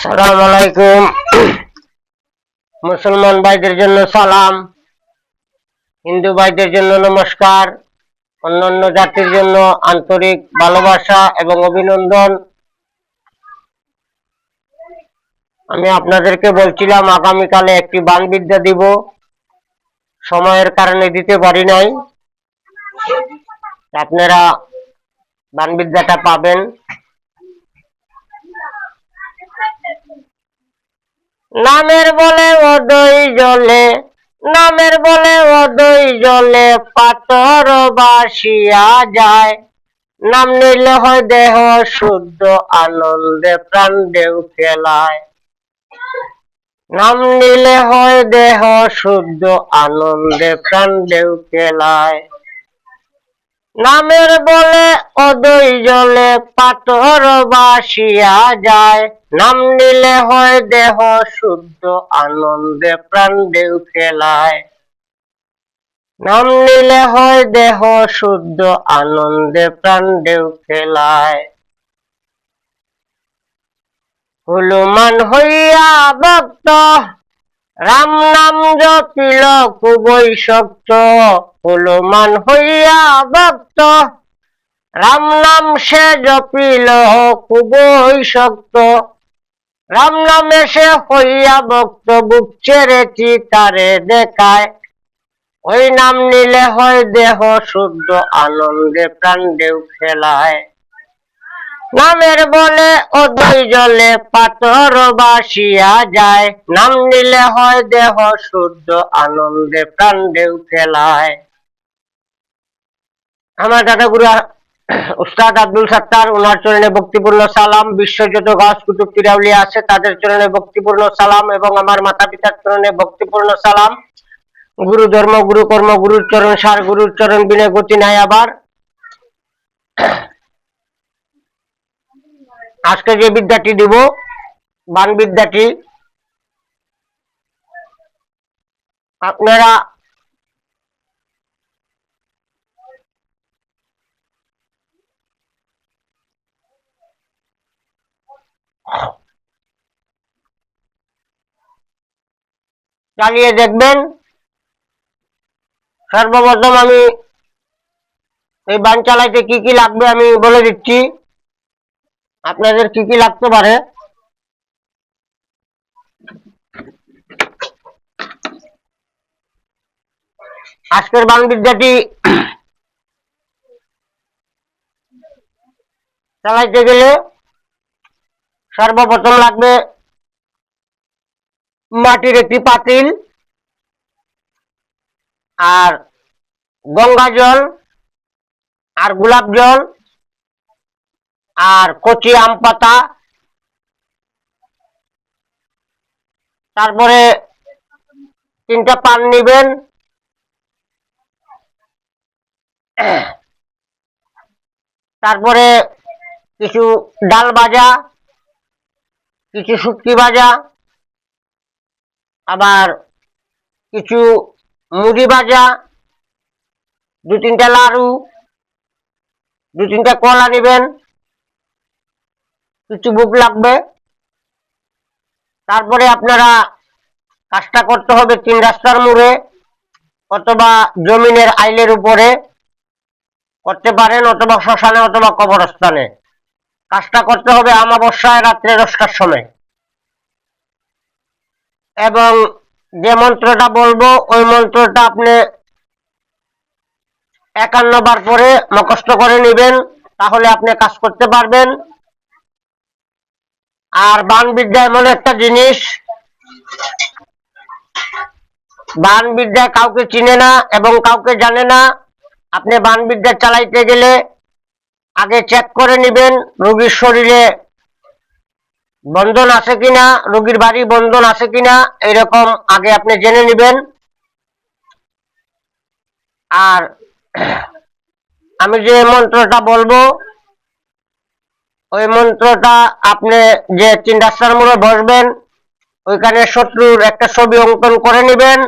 সালাম আলাইকুম। মুসলমান ভাইদের জন্য সালাম, হিন্দু ভাইদের জন্য নমস্কার, অন্যান্য জাতির জন্য আন্তরিক ভালোবাসা এবং অভিনন্দন। আমি আপনাদেরকে বলছিলাম আগামীকালে একটি বাণবিদ্যা দিব, সময়ের কারণে দিতে পারি নাই। আপনারা বাণবিদ্যাটা পাবেন। নামের বলে অদৈ জলে, নামের বলে অদৈ জলে পাথর বাসিয়া যায়। নাম নিলে হয় দেহ শুদ্ধ, আনন্দে প্রাণ ঢেউ খেলায়। নাম নিলে হয় দেহ শুদ্ধ, আনন্দে প্রাণ ঢেউ খেলায়। নামের বলে অদৈ জলে পাথর বাসিয়া যায়। নাম নিলে হয় দেহ শুদ্ধ, আনন্দে প্রাণ ঢেউ খেলায়। নাম নিলে হয় দেহ শুদ্ধ, আনন্দে প্রাণ ঢেউ খেলায়। হনুমান হইয়া ভক্ত, রাম নাম জপিল খুবই শক্ত। হনুমান হইয়া ভক্ত, রাম নাম সে জপিল খুবই শক্ত। রাম নামে সে হইয়া ভক্ত, বুক ছেড়ে চিতারে দেখায়। ওই নাম নিলে হয় দেহ শুদ্ধ, আনন্দে প্রাণ ঢেউ খেলায়। নামের বলে অদৈ জলে পাথর বাসিয়া যায়। নাম নিলে হয় দেহ শুদ্ধ, আনন্দে প্রাণ ঢেউ খেলায়। আমার দাদাগুরু উস্তাদ আব্দুল সত্তার, ওনার চরণে ভক্তিপূর্ণ সালাম। বিশ্ব যত গাছ কুতুব পিরাউলিয়া আছে তাদের চরণে ভক্তিপূর্ণ সালাম, এবং আমার মাতা পিতার চরণে ভক্তিপূর্ণ সালাম। গুরু ধর্ম, গুরু কর্ম, গুরুর চরণ সার, গুরুর চরণ বিনে গতি নাই আবার। আজকে যে বিদ্যাটি দিব, বাণ বিদ্যাটি, আপনারা চালিয়ে দেখবেন। সর্বপ্রথম আমি এই বাণ চালাইতে কি কি লাগবে আমি বলে দিচ্ছি, আপনাদের কি কি লাগতে পারে। আজকের বাণ বিদ্যাটি চালাইতে গেলে সর্বপ্রথম লাগবে মাটির একটি পাতিল, আর গঙ্গা জল, আর গোলাপ জল, আর কচি আম পাতা, তারপরে 3টা পান নিবেন, তারপরে কিছু ডাল ভাজা, কিছু শুটকি ভাজা, আবার কিছু মুড়ি ভাজা, 2-3টা লাড়ু, 2-3টা কলা নিবেন, কিছু বুক লাগবে। তারপরে আপনারা কাজটা করতে হবে 3 রাস্তার মোড়ে অথবা জমিনের আইলের উপরে করতে পারেন, অথবা শ্মশানে অথবা কবরস্থানে। কাজটা করতে হবে অমাবস্যায় রাত্রে 10টার সময়, এবং যে মন্ত্রটা বলবো ওই মন্ত্রটা আপনি 51 বার পরে মুখস্থ করে নেবেন, তাহলে আপনি কাজ করতে পারবেন। আর বাণ বিদ্যা এমন একটা জিনিস, বাণ বিদ্যা কাউকে চিনে না এবং কাউকে জানে না। আপনি বাণ বিদ্যা চালাইতে গেলে আগে চেক করে নেবেন রোগীর শরীরে বন্ধন আছে কিনা, রোগীর বাড়ি বন্ধন আছে কিনা, এরকম আগে আপনি জেনে নেবেন। আর আমি যে মন্ত্রটা বলবো ওই মন্ত্রটা আপনি যে 3 রাস্তার মোড়ে বসবেন ওইখানে শত্রুর একটা ছবি অঙ্কন করে নেবেন,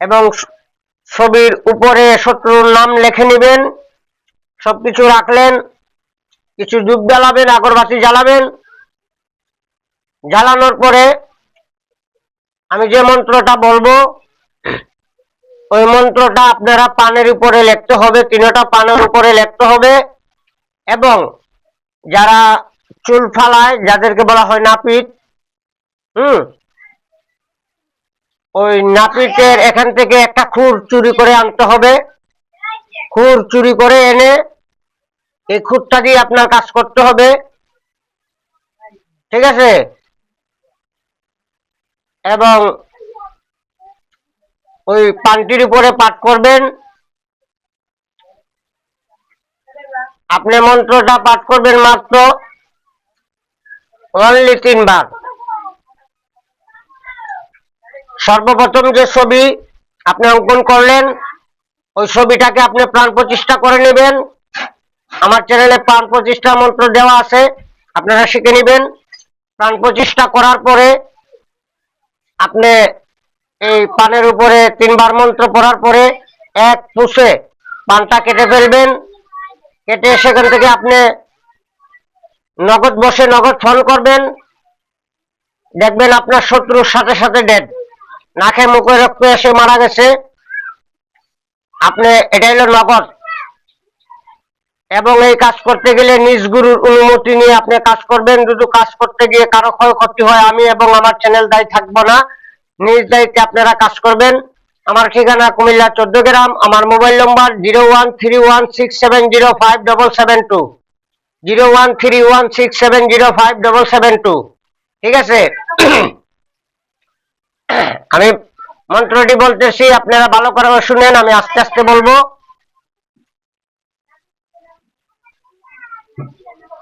এবং ছবির উপরে শত্রুর নাম লিখে নেবেন। সবকিছু রাখলেন, কিছু ধূপ জ্বালাবেন, আগরবাতি জ্বালাবেন, জ্বালানোর পরে আমি যে মন্ত্রটা বলবো ওই মন্ত্রটা আপনারা পানের উপরে লিখতে হবে, তিনটা পানের উপরে লিখতে হবে। এবং যারা চুল ফালায়, যাদেরকে বলা হয় নাপিত, ওই নাপিতের এখান থেকে একটা খুর চুরি করে আনতে হবে। খুর চুরি করে এনে এই খুরটা দিয়ে আপনার কাজ করতে হবে, ঠিক আছে? এবং ওই পানটির উপরে পাঠ করবেন। আপনি মন্ত্রটা পাঠ করবেন মাত্র অনলি 3 বার। সর্বপ্রথম যে ছবি আপনি অঙ্কন করলেন ওই ছবিটাকে আপনি প্রাণ প্রতিষ্ঠা করে নেবেন। আমার চ্যানেলে প্রাণ প্রতিষ্ঠা মন্ত্র দেওয়া আছে, আপনারা শিখে নেবেন। প্রাণ প্রতিষ্ঠা করার পরে আপনি এই পানের উপরে 3 বার মন্ত্র পড়ার পরে এক পুষে পানটা কেটে ফেলবেন। কেটে সেখান থেকে আপনি নগদ বসে নগদ ফোন করবেন। দেখবেন আপনার শত্রুর সাথে সাথে ডেড, নাকে মুখে রক্ত এসে মারা গেছে। আপনি এটা হলো নগদ। এবং এই কাজ করতে গেলে নিজ গুরুর অনুমতি নিয়ে আপনি কাজ করবেন। যদি কাজ করতে গিয়ে কারো ক্ষয়ক্ষতি হয়, আমি এবং আমার চ্যানেল দায়ী থাকবো না, নিজ দায়িত্বে আপনারা কাজ করবেন। আমার ঠিকানা কুমিল্লা 14 গ্রাম। আমার মোবাইল নম্বর 013167057772, 013167057772, ঠিক আছে? আমি মন্ত্রটি বলতেছি, আপনারা ভালো করে শুনেন, আমি আস্তে আস্তে বলবো।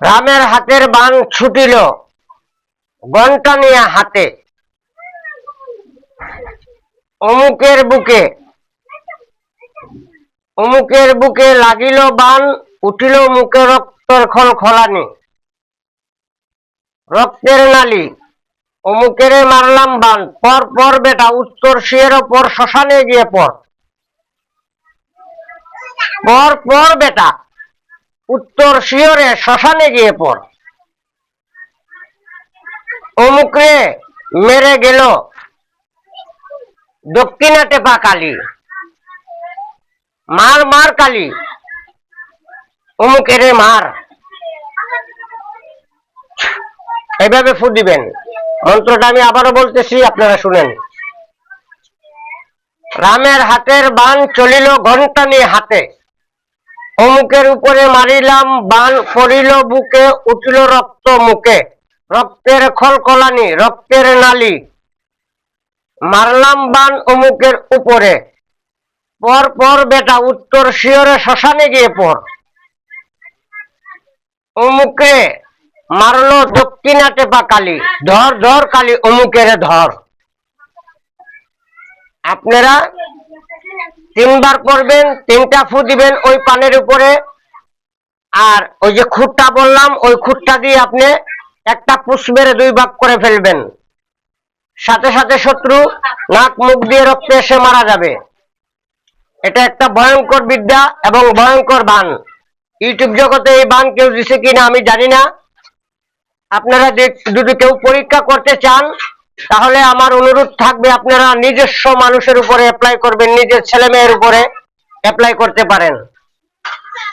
রামের হাতের বাণ ছুটিল ঘণ্টা নিয়ে হাতে, অমুকের বুকে লাগিল বাণ, উঠিল মুখে রক্তের খলখলানি, রক্তের নালী, অমুকেরে মারলাম বাণ, পর পর বেটা উত্তর শিয়ের ওপর শ্মশানে গিয়ে পর পর বেটা উত্তর শিয়রে শ্মশানে গিয়ে পর। অমুকরে মেরে গেল দক্ষিণা টেপা কালী, মার কালী, অমুকেরে মার। এইভাবে ফু দিবেন। মন্ত্রটা আমি আবারও বলতেছি, আপনারা শুনেন। রামের হাতের বাণ চলিল ঘণ্টা নিয়ে হাতে, অমুকের উপরে মারিলাম বাণ, পড়িল বুকে, উঠিল রক্ত মুখে, রক্তের খলখলানি, রক্তের নালী, মারলাম বাণ অমুকের উপরে, পর পর বেটা উত্তর শিয়রে শ্মশানে গিয়ে পর। অমুকে মারলো দক্ষিণা টেপা কালী, ধর কালী অমুকের ধর। আপনারা 3 বার করবেন, 3টা ফু দিবেন ওই পানের উপরে। আর ওই যে খুঁটটা বললাম ওই খুঁটটা দিয়ে আপনি একটা পুষ মেরে 2 ভাগ করে ফেলবেন। সাথে সাথে শত্রু নাক মুখ দিয়ে রক্ত এসে মারা যাবে। এটা একটা ভয়ঙ্কর বিদ্যা এবং ভয়ঙ্কর বাণ। ইউটিউব জগতে এই বাণ কেউ দিছে কিনা আমি জানি না। আপনারা যদি কেউ পরীক্ষা করতে চান তাহলে আমার অনুরোধ থাকবে আপনারা নিজস্ব মানুষের উপরে অ্যাপ্লাই করবেন, নিজের ছেলে মেয়ের উপরে অ্যাপ্লাই করতে পারেন।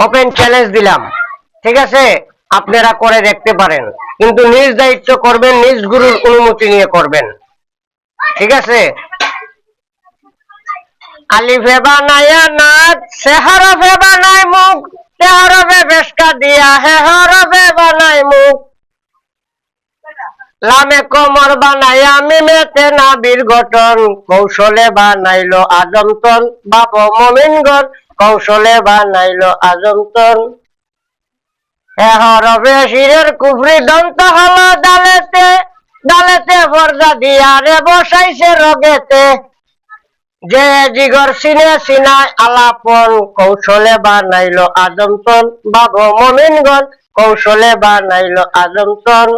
ওপেন চ্যালেঞ্জ দিলাম, ঠিক আছে? আপনারা করে দেখতে পারেন, কিন্তু নিজ দায়িত্ব করবেন, নিজ গুরুর অনুমতি নিয়ে করবেন, ঠিক আছে? আলিফে বানায়া নাক, সে হরফে বানায় মুখ, তে হরফে বেশকা দিয়া, হে হরফে বানায় মুখ, লামে কোমর বানায়া মিমেতে নাবির গঠন, কৌশলে বানাইলো আজমতন, বাপ মমিনগণ কৌশলে বানাইলো আজমতন। হে হরফে শিরের কুফরি দন্ত হলো ডালেতে ফরজা দিয়া রে বসাইছে রগেতে, যে জিগর সিনায় আলাপন, কৌশলে বানাইলো আজমতন, বাপ মমিনগণ কৌশলে বানাইলো আজমতন।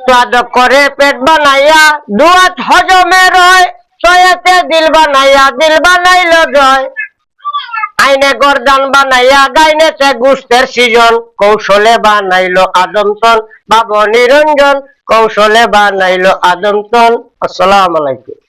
স্বাদ করে পেট বানাইয়া দুয়াত হজমে রয়, ছয়াতে দিল বানাইলো জয়, আইনে গর্দান বানাইয়া গাইনেছে গুস্তের সিজন, কৌশলে বানাইলো আদমতন, বাবু নিরঞ্জন কৌশলে বানাইলো আদমতন। আসসালামু আলাইকুম।